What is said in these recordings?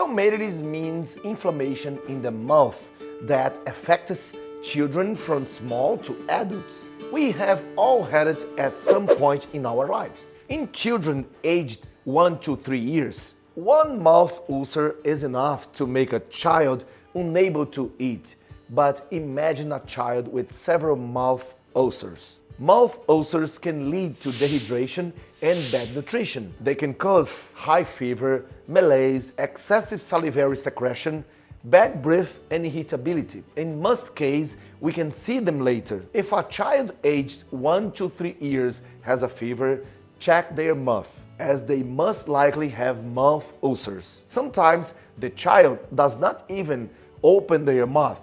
Stomatitis means inflammation in the mouth that affects children from small to adults. We have all had it at some point in our lives. In children aged 1 to 3 years, one mouth ulcer is enough to make a child unable to eat. But imagine a child with several mouth ulcers. Mouth ulcers can lead to dehydration and bad nutrition. They can cause high fever, malaise, excessive salivary secretion, bad breath, and irritability. In most cases, we can see them later. If a child aged 1 to 3 years has a fever, check their mouth, as they must likely have mouth ulcers. Sometimes the child does not even open their mouth,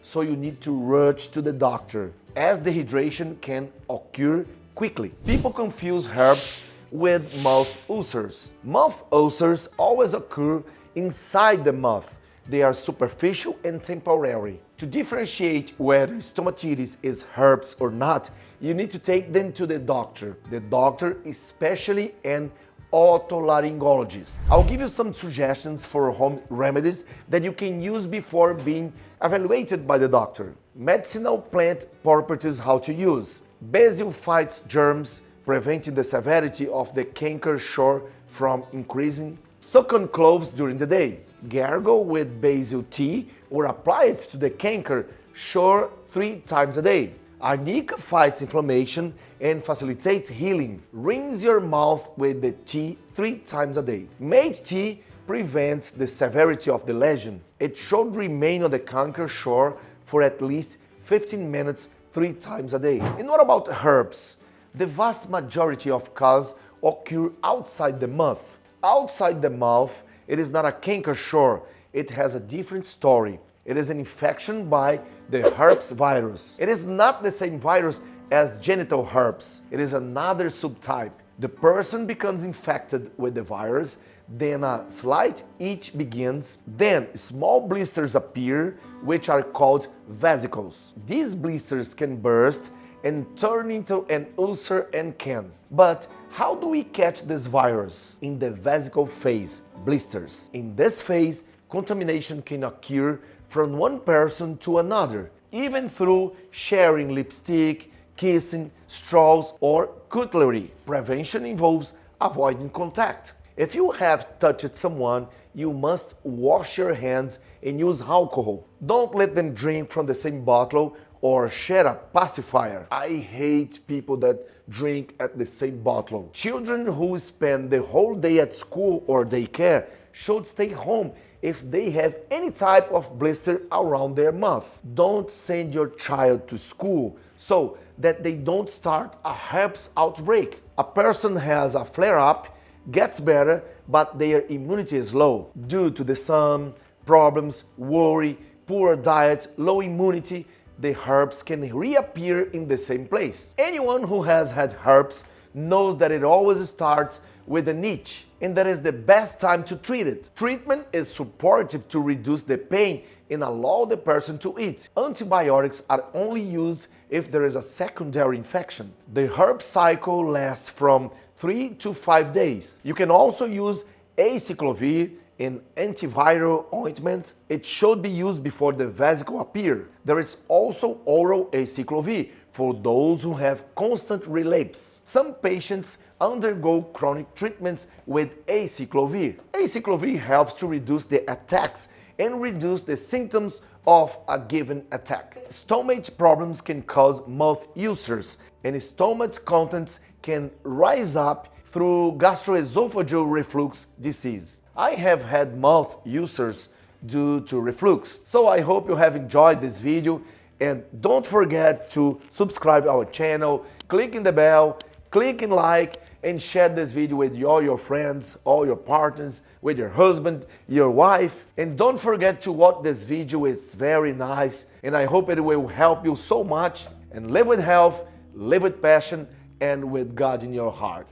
so you need to rush to the doctor, as dehydration can occur quickly. People confuse herpes with mouth ulcers. Mouth ulcers always occur inside the mouth. They are superficial and temporary. To differentiate whether stomatitis is herpes or not, you need to take them to the doctor. The doctor, especially an otolaryngologist. I'll give you some suggestions for home remedies that you can use before being evaluated by the doctor. Medicinal plant properties how to use. Basil fights germs, preventing the severity of the canker sore from increasing. Suck on cloves during the day. Gargle with basil tea or apply it to the canker sore 3 times a day. Arnica fights inflammation and facilitates healing. Rinse your mouth with the tea 3 times a day. Made tea prevents the severity of the lesion. It should remain on the canker sore for at least 15 minutes 3 times a day. And what about herpes? The vast majority of cases occur outside the mouth. Outside the mouth, it is not a canker sore. It has a different story. It is an infection by the herpes virus. It is not the same virus as genital herpes. It is another subtype. The person becomes infected with the virus, then a slight itch begins, then small blisters appear, which are called vesicles. These blisters can burst and turn into an ulcer and can. But how do we catch this virus? In the vesicle phase, blisters. In this phase, contamination can occur from one person to another, even through sharing lipstick, kissing, straws, or cutlery. Prevention involves avoiding contact. If you have touched someone, you must wash your hands and use alcohol. Don't let them drink from the same bottle or share a pacifier. I hate people that drink at the same bottle. Children who spend the whole day at school or daycare should stay home if they have any type of blister around their mouth. Don't send your child to school so that they don't start a herpes outbreak. A person has a flare-up, gets better, but their immunity is low due to the sun, problems, worry, poor diet, low immunity. The herpes can reappear in the same place. Anyone who has had herpes knows that it always starts with an itch, and that is the best time to treat it. Treatment is supportive to reduce the pain and allow the person to eat. Antibiotics are only used if there is a secondary infection. The herpes cycle lasts from 3 to 5 days. You can also use acyclovir, an antiviral ointment. It should be used before the vesicle appear. There is also oral acyclovir for those who have constant relapse. Some patients undergo chronic treatments with acyclovir. Acyclovir helps to reduce the attacks and reduce the symptoms of a given attack. Stomach problems can cause mouth ulcers, and stomach contents can rise up through gastroesophageal reflux disease. I have had mouth ulcers due to reflux. So I hope you have enjoyed this video, and don't forget to subscribe our channel, click in the bell, click in like, and share this video with all your friends, all your partners, with your husband, your wife. And don't forget to watch this video, it's very nice, and I hope it will help you so much. And live with health, live with passion, and with God in your heart.